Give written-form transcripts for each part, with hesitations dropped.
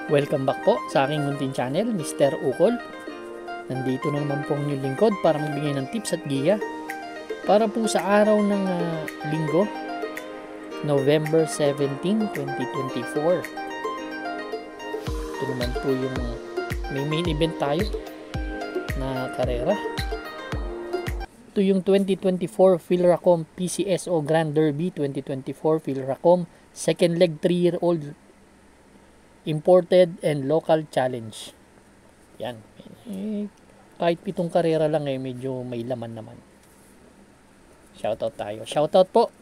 Welcome back po sa aking munting channel, Mr. Ukol. Nandito na naman po ang inyong lingkod para magbigay ng tips at giya para po sa araw ng linggo, November 17, 2024. Ito naman po yung may main event tayo na karera. Ito yung 2024 Philracom PCSO Grand Derby 2024 Philracom second leg 3-year-old imported and local challenge. Yan. Kahit 7 karera lang medyo may laman naman. Shoutout tayo. Shoutout po.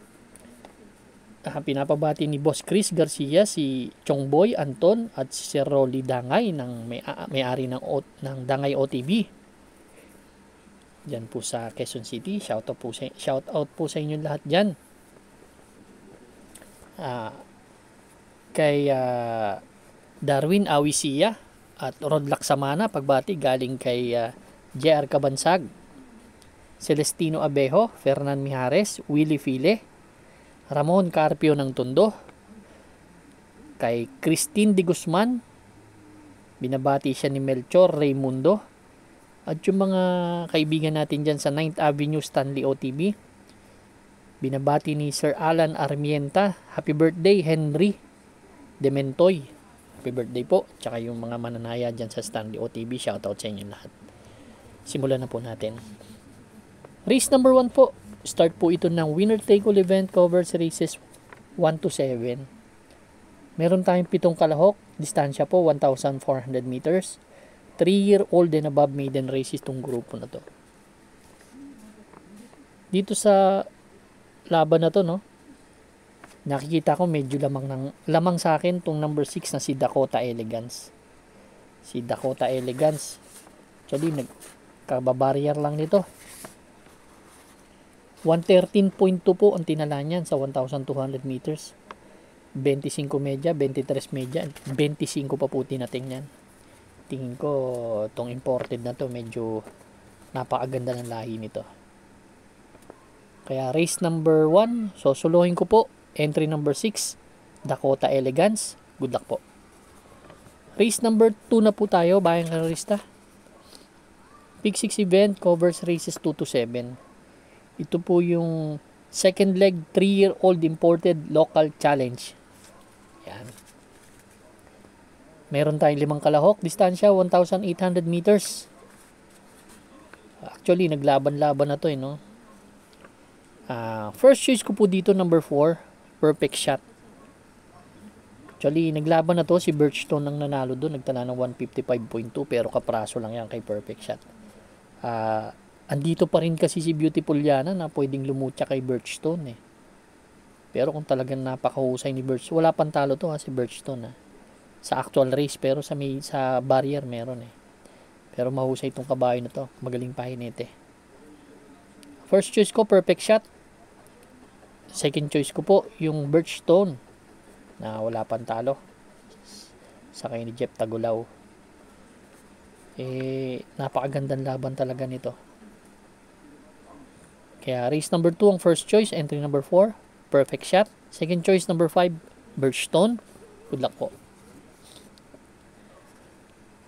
Pinapabati ni Boss Chris Garcia, si Chongboy Anton at si Sir Rolly Dangay ng may-ari ng Dangay OTV. Diyan po sa Quezon City. Shoutout po sa inyo lahat diyan. Kay Darwin Awisia at Rod Laksamana, pagbati galing kay JR Kabansag, Celestino Abejo, Fernan Mijares, Willie File, Ramon Carpio ng Tondo, kay Christine de Guzman, binabati siya ni Melchor Raimundo, at yung mga kaibigan natin dyan sa 9th Avenue Stanley OTV, binabati ni Sir Alan Armienta, happy birthday Henry Dementoy, happy birthday po. Tsaka yung mga mananaya dyan sa Stanley OTV, shoutout sa inyo lahat. Simulan na po natin. Race number 1 po. Start po ito ng winner take all event, covers races 1 to 7. Meron tayong 7 kalahok. Distansya po 1,400 meters. 3-year-old and above maiden races itong grupo na to. Dito sa laban na to, no, nakikita ko medyo lamang sa akin tong number 6 na si Dakota Elegance. Si Dakota Elegance. Actually, nagkababarrier lang nito. 113.2 po ang tinala niyan sa 1,200 meters. 25 medya, 23 medya, 25 pa po tinating niyan. Tingin ko tong imported na to medyo napakaganda ng lahi nito. Kaya race number 1, solohin ko po. Entry number 6, Dakota Elegance. Good luck po. Race number 2 na po tayo, bayang karerista. Pick 6 event, covers races 2 to 7. Ito po yung second leg 3-year-old imported local challenge. Yan. Meron tayong 5 kalahok. Distansya 1,800 meters. Actually, naglaban-laban na to no? First choice ko po dito, number 4, Perfect Shot. Actually, naglaban na to si Birchstone ang nanalo doon. Nagtala ng 155.2 pero kapraso lang yan kay Perfect Shot. Andito pa rin kasi si Beautiful Yana na pwedeng lumutya kay Birchstone Pero kung talagang napakahusay ni Birchstone, wala pang talo to si Birchstone sa actual race, pero sa barrier meron Pero mahusay itong kabayo na to. Magaling pahinete. First choice ko, Perfect Shot. Second choice ko po, yung Birchstone na wala pang talo. Sakay ni Jeff Tagulaw. Napakagandang laban talaga nito. Kaya race number 2 ang first choice, entry number 4, Perfect Shot. Second choice number 5, Birchstone. Good luck po.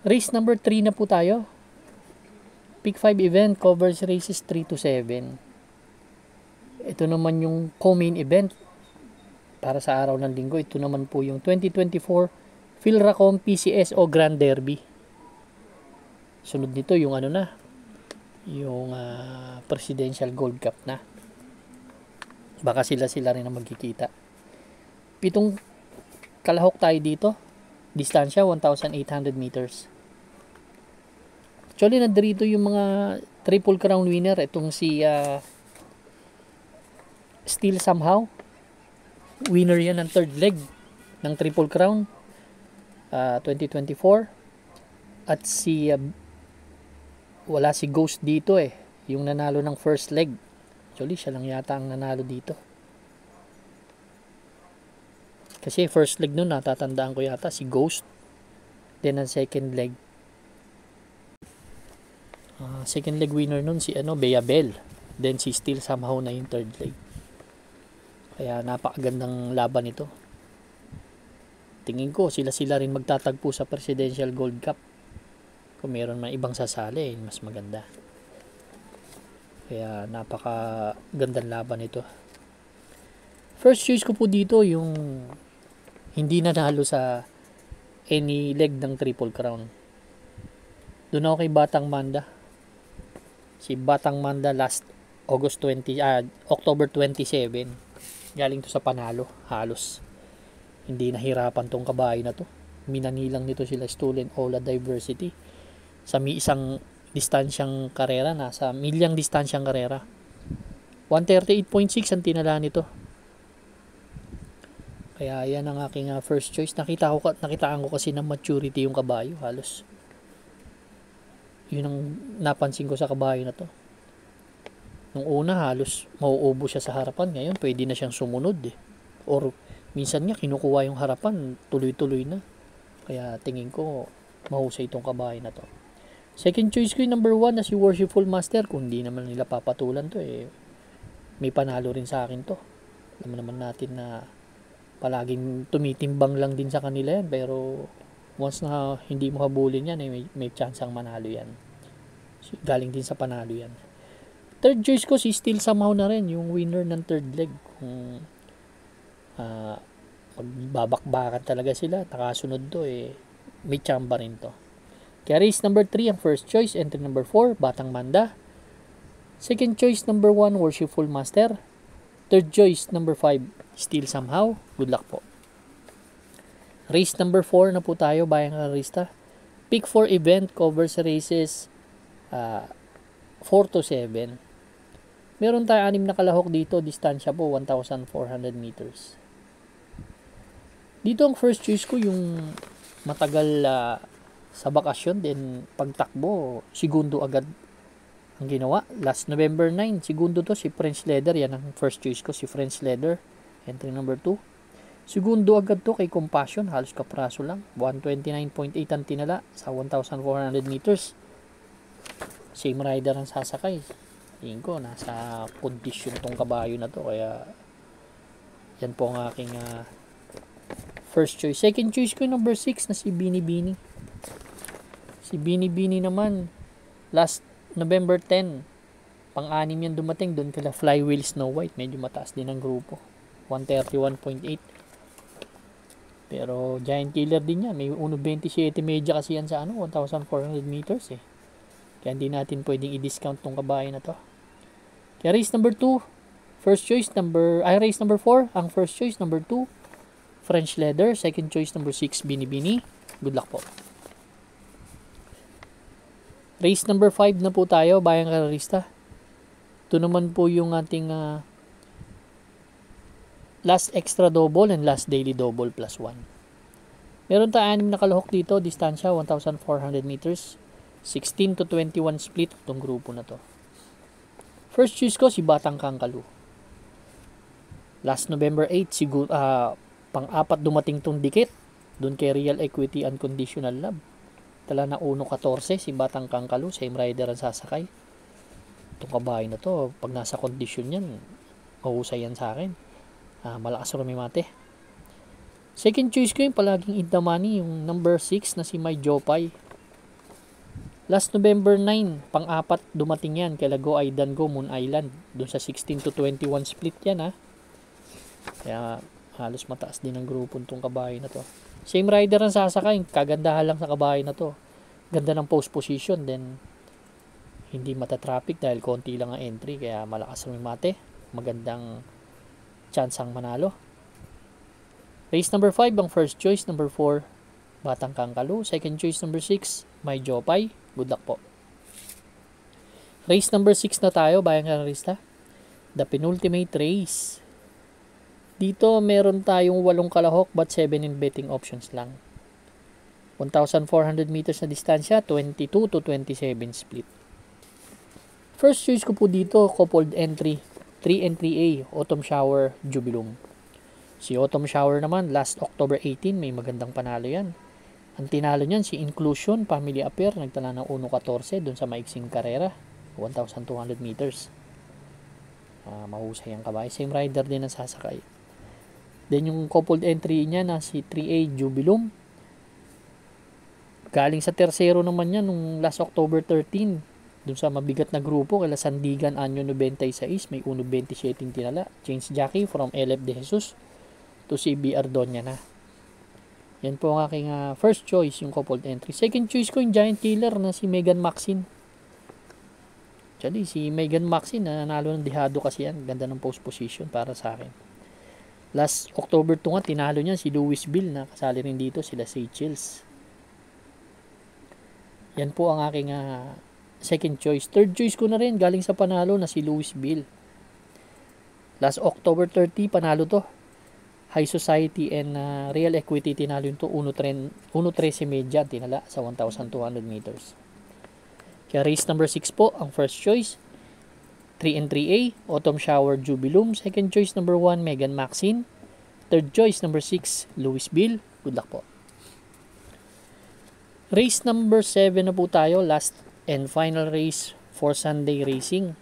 Race number 3 na po tayo. Pick 5 event, covers races 3 to 7. Ito naman yung co-main event para sa araw ng linggo. Ito naman po yung 2024 Philracom PCSO Grand Derby. Sunod nito yung yung Presidential Gold Cup na. Baka sila rin ang magkikita. 7 kalahok tayo dito. Distansya 1,800 meters. Actually, nandirito yung mga Triple Crown winner. Itong si Still Somehow. Winner yan ng third leg ng Triple Crown 2024. At si wala si Ghost dito yung nanalo ng first leg. Actually, siya lang yata ang nanalo dito. Kasi first leg nun, natatandaan ko yata si Ghost. Then ang second leg, second leg winner nun si Bea Bell. Then si Still Somehow na yung third leg. Kaya napakagandang laban ito. tingin ko sila rin magtatagpo sa Presidential Gold Cup. Kung meron man ibang sasali, mas maganda. Kaya napaka gandang laban ito. First choice ko po dito yung hindi nanalo sa any leg ng Triple Crown. Doon ako kay Batang Manda. Si Batang Manda last October 27. Galing to sa panalo. Halos hindi nahirapan tong kabayo na to. Minanilang nito sila Stolen Ola Diversity. Sa isang distansyang karera, nasa milyang distansyang karera. 138.6 ang tinala nito. Kaya yan ang aking first choice. Nakitaan ko kasi ng maturity yung kabayo. Halos yun ang napansin ko sa kabayo na to. Nung una halos mauubo siya sa harapan. Ngayon pwede na siyang sumunod Or minsan nga kinukuha yung harapan, tuloy-tuloy na. Kaya tingin ko mahusay itong kabayo na to. Second choice ko yung number 1 na si Worshipful Master. Kung hindi naman nila papatulan to may panalo rin sa akin to. Alam naman natin na palaging tumitimbang lang din sa kanila yan, pero once na hindi mo habulin yan may chance ang manalo yan. Galing din sa panalo yan. Third choice ko si Still Somehow na rin, yung winner ng third leg. Kung magbabakbakan talaga sila, nakasunod to may chamba rin to. Kaya race number 3 ang first choice, entry number 4 Batang Manda, second choice number 1 Worshipful Master, third choice number 5 Still Somehow. Good luck po. Race number 4 na po tayo, bayang karista. Pick 4 event covers races 4 to 7. Meron tayo 6 na kalahok dito, distansya po 1,400 meters. Dito ang first choice ko yung matagal sa bakasyon, din pagtakbo segundo agad ang ginawa. Last November 9 segundo to, si French Leather. Yan ang first choice ko, si French Leather, entry number 2. Segundo agad to kay Compassion, halos kapraso lang. 129.8 ang tinala sa 1,400 meters. Same rider ang sasakay. Tingin ko nasa kondisyon tong kabayo na to, kaya yan po ang aking first choice. Second choice ko yung number 6 na si Bini Bini. Si Bini Bini naman last November 10 pang-anim yan dumating doon kala Flywheel Snow White. Medyo mataas din ang grupo, 131.8. pero giant killer din yan. May 1.27 media kasi yan sa 1,400 meters kaya hindi natin pwedeng i-discount tong kabayo na to. Kaya race number 2 race number 4 ang first choice, number 2 French Leather, second choice number 6 Bini Bini. Good luck po. Race number 5 na po tayo, bayang karista. Ito naman po yung ating last extra double and last daily double plus 1. Meron tayo 6 na kalahok dito, distansya 1,400 meters, 16 to 21 split itong grupo na to. First choice ko si Batang Kangkalu. Last November 8 siguro pang-apat dumating tong dikit doon kay Real Equity Unconditional Love. Tala na 1.14 si Batang Kangkalu, same rider ang sasakay. Itong kabayo na to, pag nasa kondisyon yan, mahusay yan sa akin. Malakas rumimate. Second choice ko yung palaging in the money, yung number 6 na si May Jopay. Last November 9, pang-apat dumating yan kay Lago Aidango, Moon Island. Doon sa 16 to 21 split yan Kaya halos mataas din ang grupo itong kabayo na to. Same rider ang sasakay, kagandahan lang sa kabayo na to. Ganda ng post position, then hindi mata-traffic dahil konti lang ang entry, kaya malakas rumimate. Magandang chance ang manalo. Race number 5 ang first choice, number 4 Batang Kangkalu, second choice number 6 May Jopay. Good luck po. Race number 6 na tayo, bayang karista. The penultimate race. Dito meron tayong 8 kalahok but 7 in betting options lang. 1,400 meters na distansya, 22 to 27 split. First choice ko po dito, coupled entry, 3 and 3A, Autumn Shower, Jubilum. Si Autumn Shower naman, last October 18, may magandang panalo yan. Ang tinalo niyan, si Inclusion, Family Affair, nagtala ng 1.14 dun sa maiksing karera, 1,200 meters. Mahusay ang kabayo. Same rider din ang sasakay. Then yung coupled entry niya na si 3A Jubilum. Galing sa tercero naman yan nung last October 13. Dun sa mabigat na grupo, kala Sandigan Anyo 96, may 1.27 tinala. Change jockey from LF De Jesus to CB Ardonia na. Yan po ang aking first choice, yung coupled entry. Second choice ko yung Giant Killer na si Megan Maxine. Actually, si Megan Maxine, nanalo ng dihado kasi yan. Ganda ng post position para sa akin. Last October 2 nga, tinalo niya si Louisville na kasali rin dito, sila Seychelles. Yan po ang aking second choice. Third choice ko na rin, galing sa panalo na si Louisville. Last October 30, panalo to. High Society and Real Equity, tinalo yun to. 1.13 medya, tinala sa 1,200 meters. Kaya race number 6 po, ang first choice. 3 and 3A, Autumn Shower Jubilum. Second choice number 1, Megan Maxine. Third choice number 6, Louisville. Good luck po. Race number 7 na po tayo, last and final race for Sunday racing.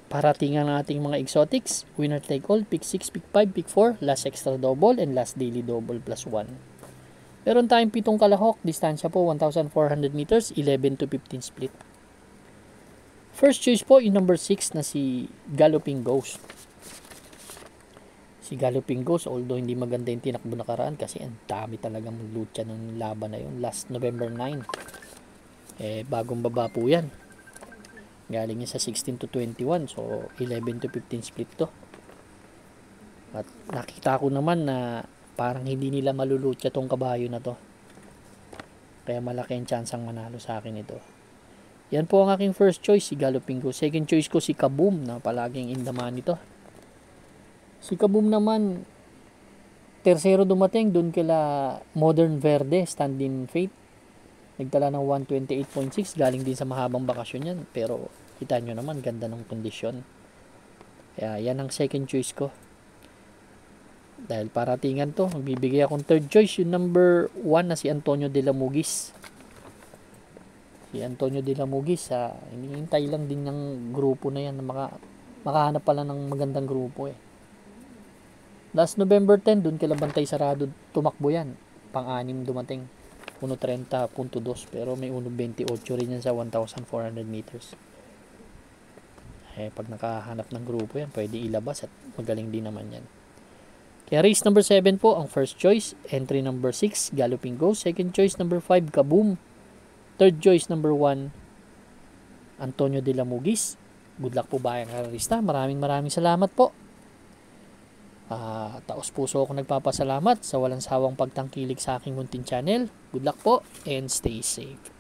Paratingan ng ating mga exotics. Winner take all, pick 6, pick 5, pick 4, last extra double, and last daily double plus 1. Meron tayong 7 kalahok, distansya po 1,400 meters, 11 to 15 split. First choice po yung number 6 na si Galloping Ghost. Si Galloping Ghost, although hindi maganda yung tinakbo nakaraan kasi ang dami talagang lucha ng laban na yun. Last November 9. Bagong baba po yan. Galing niya sa 16 to 21. So, 11 to 15 split to. At nakita ko naman na parang hindi nila malulucha tong kabayo na to. Kaya malaki ang chance ang manalo sa akin ito. Yan po ang aking first choice, si Galloping Ghost. Second choice ko si Kaboom na palaging in the money to. Si Kaboom naman, tersero dumating dun kila Modern Verde, Stand-in Fate. Nagtala ng 128.6, galing din sa mahabang bakasyon yan. Pero kita nyo naman, ganda ng kondisyon. Kaya yan ang second choice ko. Dahil paratingan to, magbibigay akong third choice, yung number 1 na si Antonio de la Mugis. Si Antonio de la Mugis, hinihintay lang din ng grupo na yan na makahanap pala ng magandang grupo eh. Last November 10, dun kila Bantay Sarado tumakbo yan. Pang-anim dumating. 1.30.2 pero may 1.28 rin yan sa 1,400 meters. Pag nakahanap ng grupo yan, pwede ilabas at magaling din naman yan. Kaya race number 7 po, ang first choice. Entry number 6, Galloping Ghost. Second choice number 5, Kaboom. Third choice number 1, Antonio de la Mugis. Good luck po bayang kararista. Maraming salamat po. Taos puso ako nagpapasalamat sa walang sawang pagtangkilik sa aking munting channel. Good luck po and stay safe.